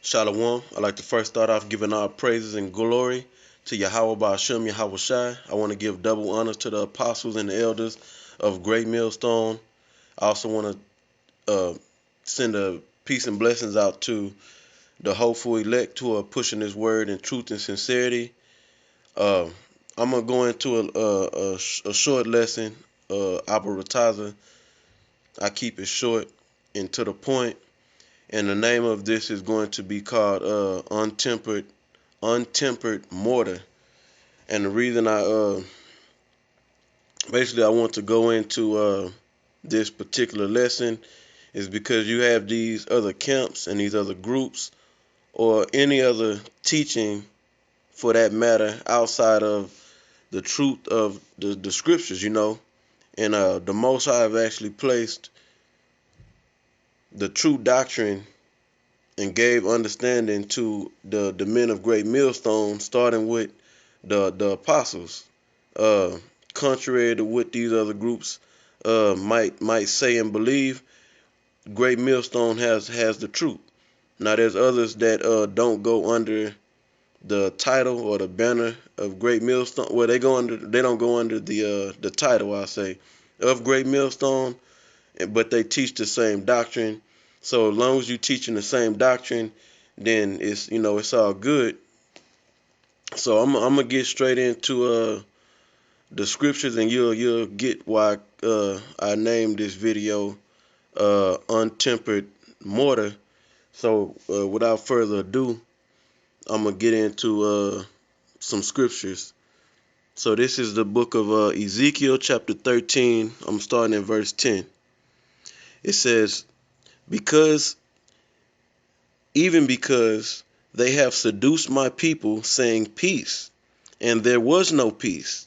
Shalom. I'd like to first start off giving all praises and glory to Yahweh Ba'ashem Yahweh Shai. I want to give double honors to the apostles and the elders of Great Millstone. I also want to send a peace and blessings out to the hopeful elect who are pushing this word in truth and sincerity. Uh, I'm going to go into a short lesson, appetizer. I keep it short and to the point. And the name of this is going to be called Untempered Mortar. And the reason I want to go into this particular lesson is because you have these other camps and these other groups or any other teaching for that matter outside of the truth of the scriptures. And the Most High have actually placed the true doctrine and gave understanding to the men of Great Millstone, starting with the apostles. Uh, Contrary to what these other groups might say and believe, Great Millstone has the truth. Now there's others that don't go under the title or the banner of Great Millstone. Well, they don't go under the title, I say, of Great Millstone, but they teach the same doctrine. So as long as you teaching the same doctrine, then it's all good. So I'm gonna get straight into the scriptures, and you'll get why I named this video Untempered Mortar. So without further ado, I'm gonna get into some scriptures. So this is the book of Ezekiel chapter 13. I'm starting in verse 10. It says, because because they have seduced my people, saying peace, and there was no peace.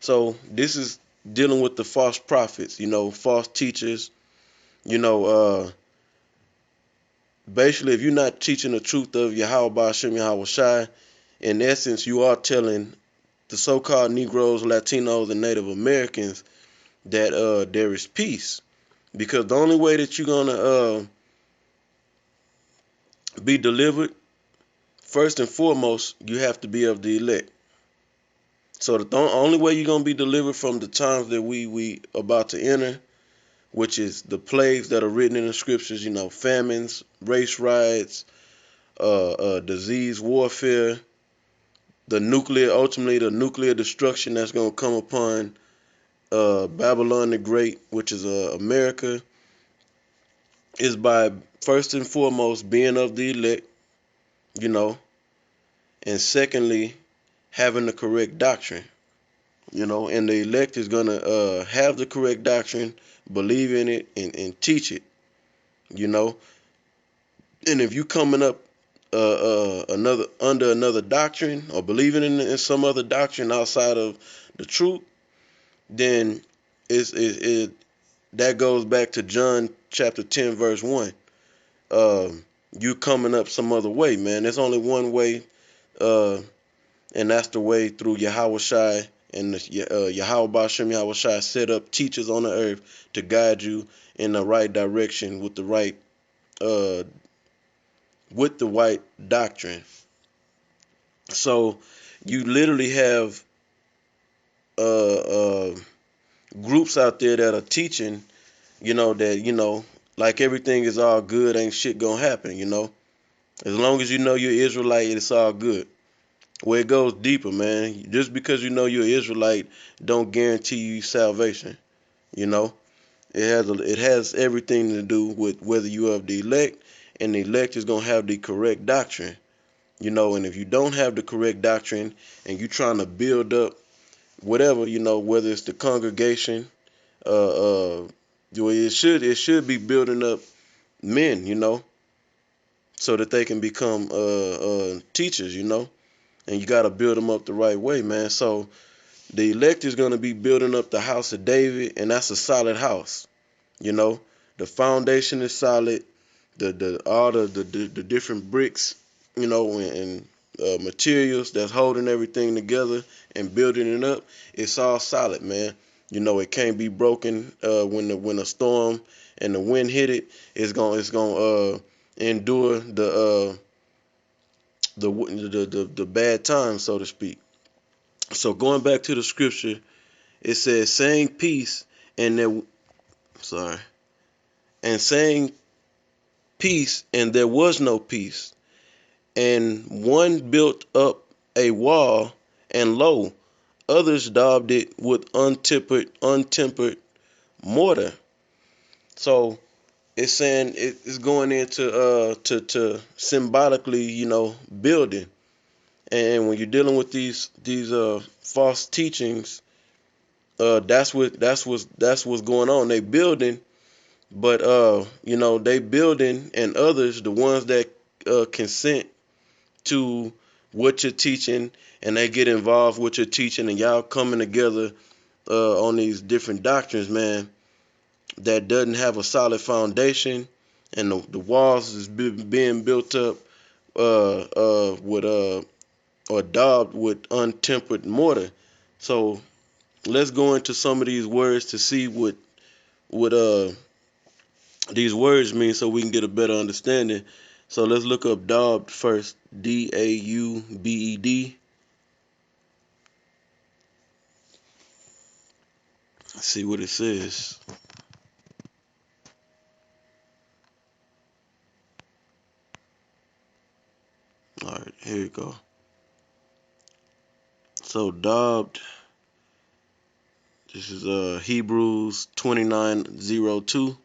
So this is dealing with the false prophets, false teachers. You know, basically, if you're not teaching the truth of Yahweh Ba'ashem Yahweh Shai, in essence, you are telling the so-called Negroes, Latinos, and Native Americans that there is peace. Because the only way that you're gonna be delivered, first and foremost, you have to be of the elect. So the only way you're gonna be delivered from the times that we about to enter, which is the plagues that are written in the scriptures, famines, race riots, disease, warfare, ultimately the nuclear destruction that's gonna come upon Babylon the Great, which is America, is by first and foremost being of the elect, you know, and secondly having the correct doctrine, and the elect is gonna have the correct doctrine, believe in it, and teach it, you know. And if you coming up another doctrine or believing in some other doctrine outside of the truth, then it that goes back to John chapter 10 verse 1. You coming up some other way, man. There's only one way, uh, and that's the way through Yahweh Shai and Yahweh Ba'ashem Yahweh Shai set up teachers on the earth to guide you in the right direction uh, with the right doctrine. So you literally have uh, uh, groups out there that are teaching, that like everything is all good, ain't shit gonna happen. As long as you know you're Israelite, it's all good. Where it goes deeper, man. Just because you know you're Israelite, don't guarantee you salvation. You know, it has everything to do with whether you have the elect, and the elect is gonna have the correct doctrine. And if you don't have the correct doctrine, and you're trying to build up whatever, whether it's the congregation, it should be building up men, so that they can become teachers, and you got to build them up the right way, man. So the elect is going to be building up the house of David, and that's a solid house. You know, the foundation is solid. The all the different bricks, and materials that's holding everything together and building it up, it's all solid, man. It can't be broken when a storm and the wind hit it. endure the bad times, so to speak. So going back to the scripture, it says, saying peace, and there, sorry, and saying peace, and there was no peace. And one built up a wall, and lo, others daubed it with untempered mortar. So it's saying it's going into to symbolically, building. And when you're dealing with these false teachings, that's what's going on. They building, but they building, and others, the ones that consent to what you're teaching, and they get involved with your teaching, and y'all coming together on these different doctrines, man, that doesn't have a solid foundation, and the walls is being built up with or daubed with untempered mortar. So let's go into some of these words to see what these words mean, so we can get a better understanding. So let's look up daubed first. Daubed. Let's see what it says. All right, here you go. So daubed. This is Hebrews 29:02,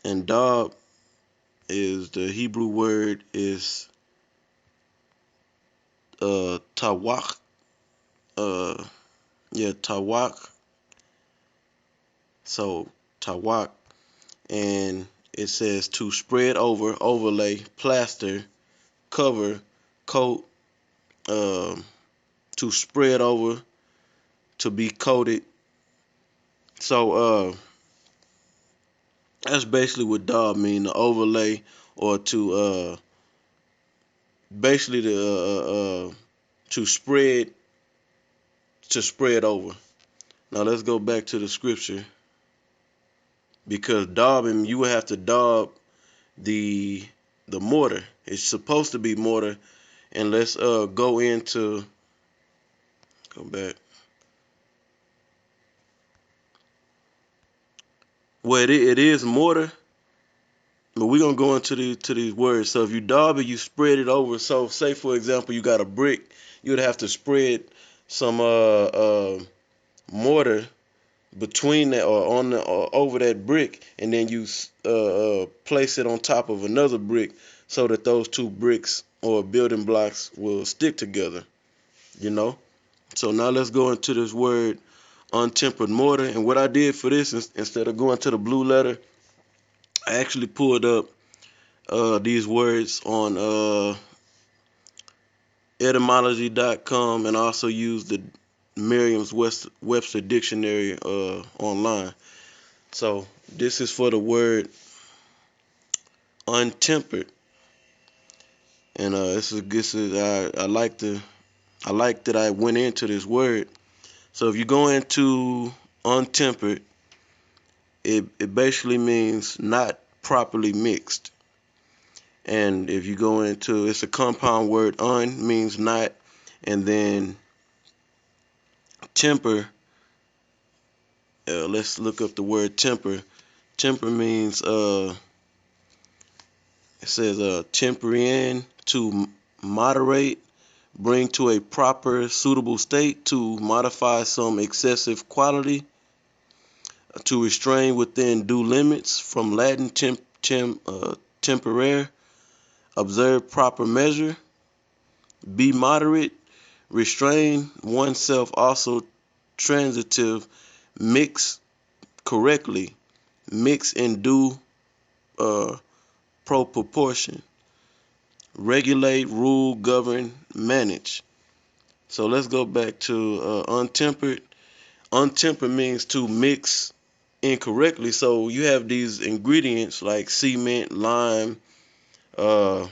and daub is the Hebrew word is tawak. Uh, yeah, tawak. So tawak, and it says to spread over, overlay, plaster, cover, coat, um, to spread over, to be coated. So that's basically what daub mean, to overlay, or to basically to spread over. Now let's go back to the scripture, because daubing, you would have to daub the mortar. It's supposed to be mortar, and let's go back. Well, it is mortar, but we're gonna go into these words. So if you daub it, you spread it over. So say for example, you got a brick, you would have to spread some mortar between that, or on the or over that brick, and then you place it on top of another brick, so that those two bricks or building blocks will stick together. You know. So now let's go into this word untempered mortar. And what I did for this, instead of going to the blue letter, I actually pulled up these words on etymology.com, and also used the Merriam-Webster dictionary online. So this is for the word untempered, and I like that I went into this word. So if you go into untempered, it basically means not properly mixed. And if you go into, it's a compound word. Un means not, and then temper. Let's look up the word temper. Temper means it says tempering, to moderate, bring to a proper, suitable state, to modify some excessive quality, to restrain within due limits. From Latin temperare, observe proper measure, be moderate, restrain oneself. Also transitive, mix correctly, mix in due proportion, regulate, rule, govern, manage. So let's go back to untempered. Untempered means to mix incorrectly. So you have these ingredients like cement, lime, uh,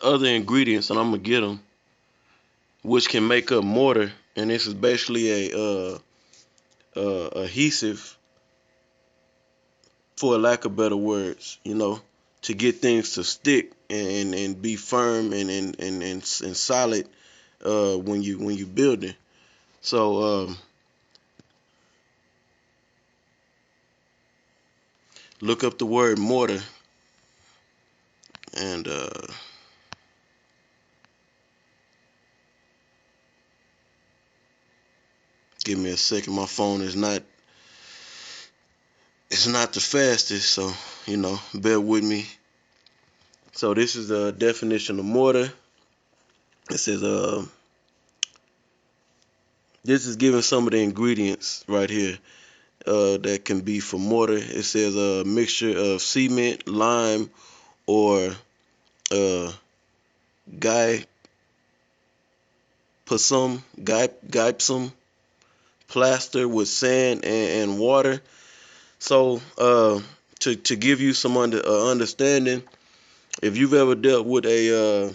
other ingredients, and I'm gonna get them, which can make up mortar. And this is basically a adhesive for a lack of better words, to get things to stick and be firm and solid when you building. So look up the word mortar and give me a second. My phone is not it's not the fastest, so bear with me. So this is the definition of mortar. It says this is giving some of the ingredients right here that can be for mortar. It says a mixture of cement, lime, or uh, gypsum, plaster with sand and water. So to give you some understanding, if you've ever dealt with if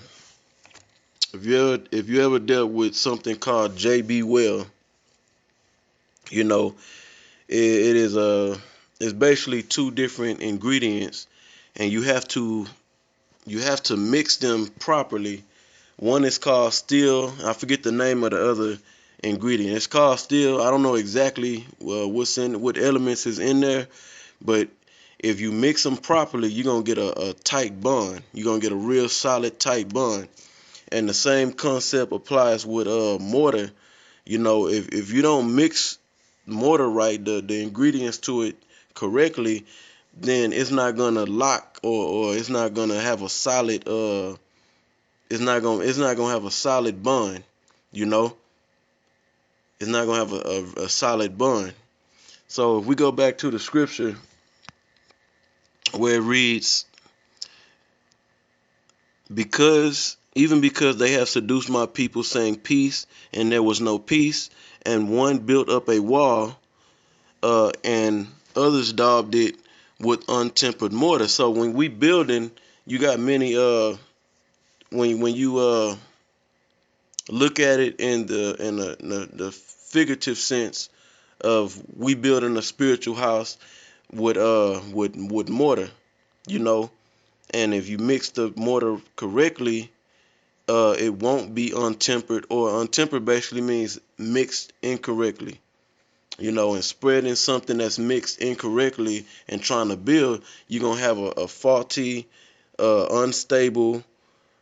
you ever dealt with something called JB Well, you know it is it's basically two different ingredients, and you have to mix them properly. One is called steel. I forget the name of the other ingredient. It's called steel. I don't know exactly what elements is in there, but if you mix them properly, you're gonna get a tight bond. You're gonna get a real solid tight bond. And the same concept applies with mortar. If you don't mix mortar right, the ingredients to it correctly, then it's not gonna lock, or it's not gonna have a solid it's not gonna have a solid bond. You know, it's not gonna have a solid bond. So if we go back to the scripture where it reads, because they have seduced my people, saying peace, and there was no peace, and one built up a wall, and others daubed it with untempered mortar. So when we building, you got many when you look at it in the figurative sense of we building a spiritual house with mortar, you know, and if you mix the mortar correctly, it won't be untempered, or untempered basically means mixed incorrectly. And spreading something that's mixed incorrectly and trying to build, you're gonna have a faulty, unstable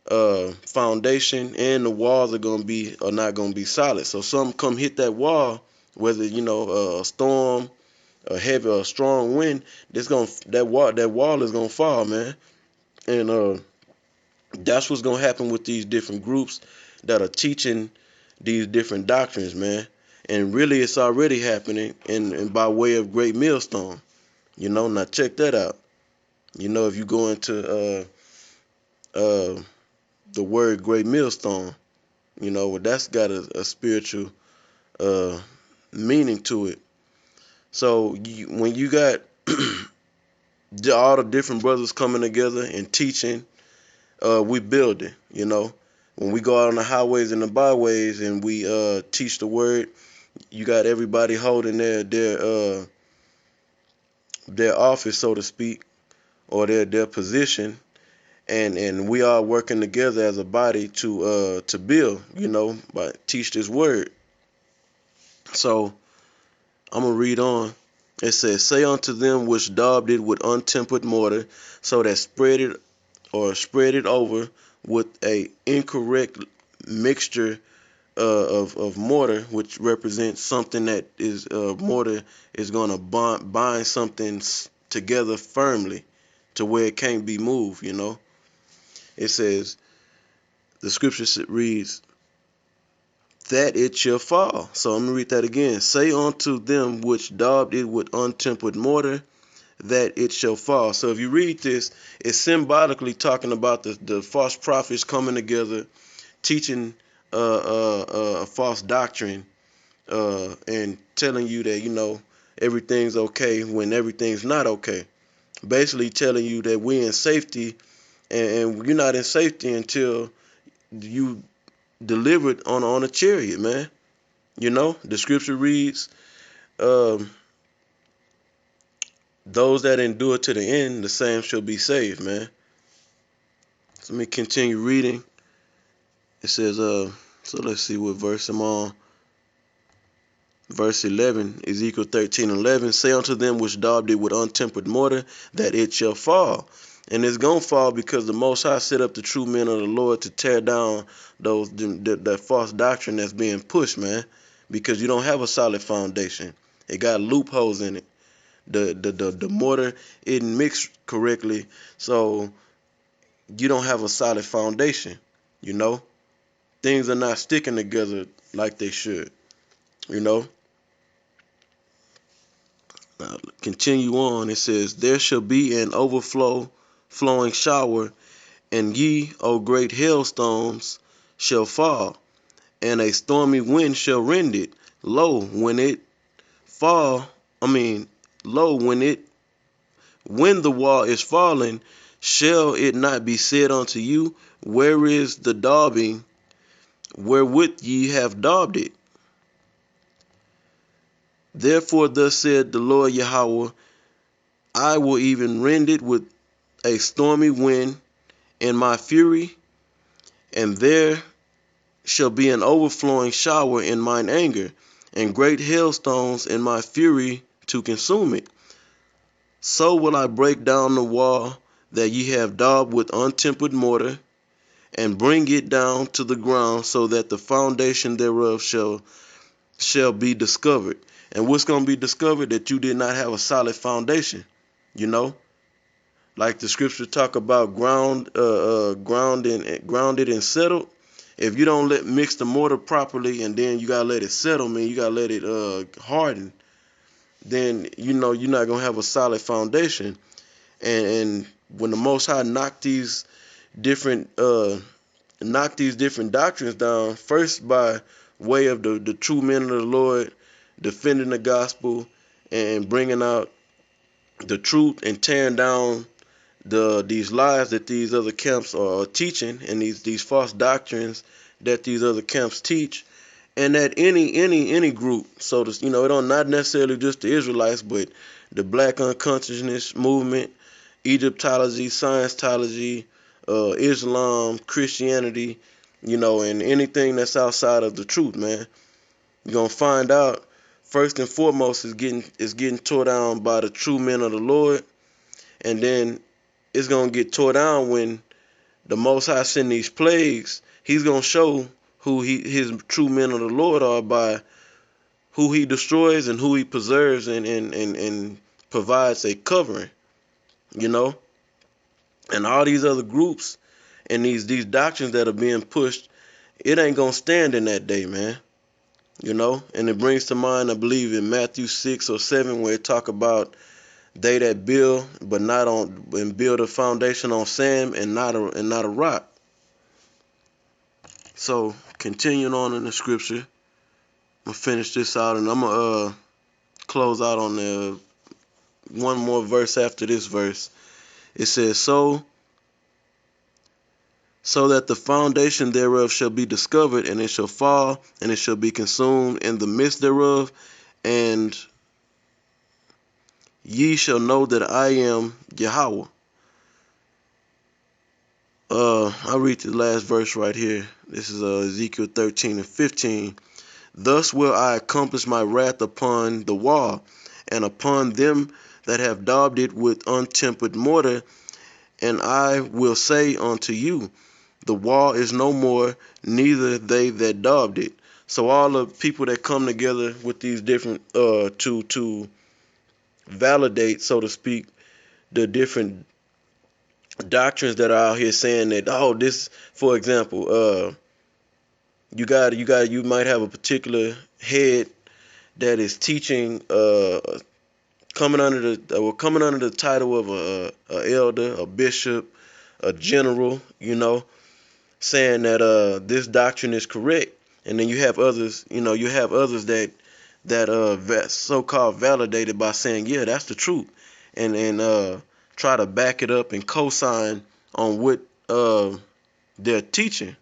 foundation, and the walls are not gonna be solid. So something come hit that wall, whether a storm, a heavy or strong wind, that wall is gonna fall, man. And that's what's gonna happen with these different groups that are teaching these different doctrines, man. And really, it's already happening in by way of Great Millstone. Now check that out. If you go into the word Great Millstone, that's got a spiritual uh, meaning to it. So when you got all the different brothers coming together and teaching, we building. When we go out on the highways and the byways and we teach the word, you got everybody holding their office, so to speak, or their position, and we are working together as a body to build, but teach this word. So I'm gonna read on. It says, "Say unto them which daubed it with untempered mortar, so that spread it over with a incorrect mixture of mortar, which represents something that is mortar is gonna bind something together firmly to where it can't be moved." It says, the scripture reads, "That it shall fall." So I'm going to read that again. "Say unto them which daubed it with untempered mortar, that it shall fall." So if you read this, it's symbolically talking about the false prophets coming together, teaching a false doctrine, and telling you that, everything's okay when everything's not okay. Basically telling you that we're in safety, and you're not in safety until you delivered on a chariot, man. The scripture reads, um, those that endure to the end, the same shall be saved, man. So let me continue reading. It says, so let's see what verse I'm on. Verse 11, Ezekiel 13:11, say unto them which daubed it with untempered mortar, that it shall fall. And it's going to fall because the Most High set up the true men of the Lord to tear down that false doctrine that's being pushed, man. Because you don't have a solid foundation. It got loopholes in it. The mortar isn't mixed correctly, so you don't have a solid foundation, you know? Things are not sticking together like they should, you know? Now, continue on. It says, there shall be an flowing shower, and ye, O great hailstones, shall fall, and a stormy wind shall rend it. Lo, when it fall, I mean, lo, when the wall is fallen, shall it not be said unto you, where is the daubing, wherewith ye have daubed it? Therefore thus said the Lord Yahweh, I will even rend it with a stormy wind in my fury, and there shall be an overflowing shower in mine anger, and great hailstones in my fury to consume it. So will I break down the wall that ye have daubed with untempered mortar, and bring it down to the ground, so that the foundation thereof shall be discovered. And what's going to be discovered? That you did not have a solid foundation, you know? Like the scriptures talk about grounded and settled. If you don't mix the mortar properly, and then you gotta let it settle, man, you gotta let it harden. Then you know you're not gonna have a solid foundation. And when the Most High different knock these different doctrines down, first by way of the true men of the Lord defending the gospel and bringing out the truth and tearing down these lies that these other camps are teaching, and these false doctrines that these other camps teach, and that any group, so to, it don't, not necessarily just the Israelites, but the Black unconsciousness movement, Egyptology, Scientology, Islam, Christianity, and anything that's outside of the truth, man. You're gonna find out first and foremost is getting tore down by the true men of the Lord, and then it's gonna get tore down when the Most High send these plagues. He's gonna show who his true men of the Lord are by who he destroys and who he preserves and provides a covering, you know. And all these other groups and these doctrines that are being pushed, it ain't gonna stand in that day, man. You know, and it brings to mind, I believe, in Matthew 6 or 7, where it talk about they that build, but not on, and build a foundation on sand and not a rock. So continuing on in the scripture, I'm gonna finish this out, and I'm gonna close out on the one more verse after this verse. It says, so that the foundation thereof shall be discovered, and it shall fall, and it shall be consumed in the midst thereof, and ye shall know that I am Yahweh. I'll read the last verse right here. This is Ezekiel 13:15. Thus will I accomplish my wrath upon the wall, and upon them that have daubed it with untempered mortar, and I will say unto you, the wall is no more, neither they that daubed it. So all the people that come together with these different to validate, so to speak, the different doctrines that are out here saying that, oh, this, for example, you might have a particular head that is teaching coming under the title of a elder, a bishop, a general, saying that this doctrine is correct, and then you have others, that so-called validated by saying, yeah, that's the truth, and try to back it up and co-sign on what they're teaching,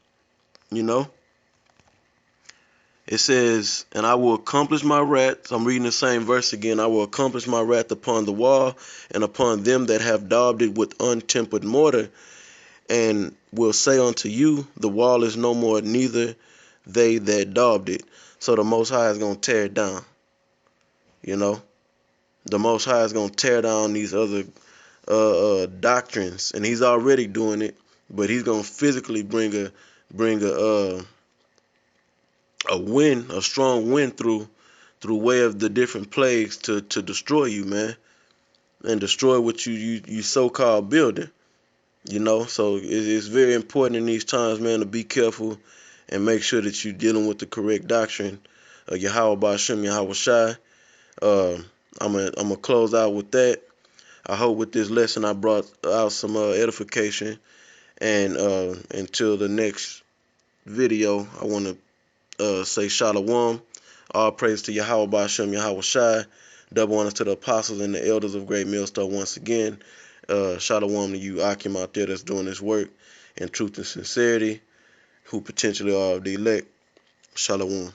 you know. It says, and I will accomplish my wrath. I'm reading the same verse again. I will accomplish my wrath upon the wall and upon them that have daubed it with untempered mortar, and will say unto you, the wall is no more, neither they that daubed it. So the Most High is going to tear it down. You know, the Most High is going to tear down these other doctrines, and He's already doing it. But He's going to physically bring a wind, a strong wind through way of the different plagues to destroy you, man, and destroy what you so-called building. You know, so it's very important in these times, man, to be careful and make sure that you're dealing with the correct doctrine of Yahweh Ba'ashem, Yahweh Shai. Uh, I'm gonna close out with that. I hope with this lesson I brought out some edification. And until the next video, I want to say Shalom. All praise to Yahweh Ba'ashem, Yahweh Shai. Double honors to the apostles and the elders of Great Millstone once again. Shalom to you, Akim, out there that's doing this work in truth and sincerity, who potentially are the elect. Shalom.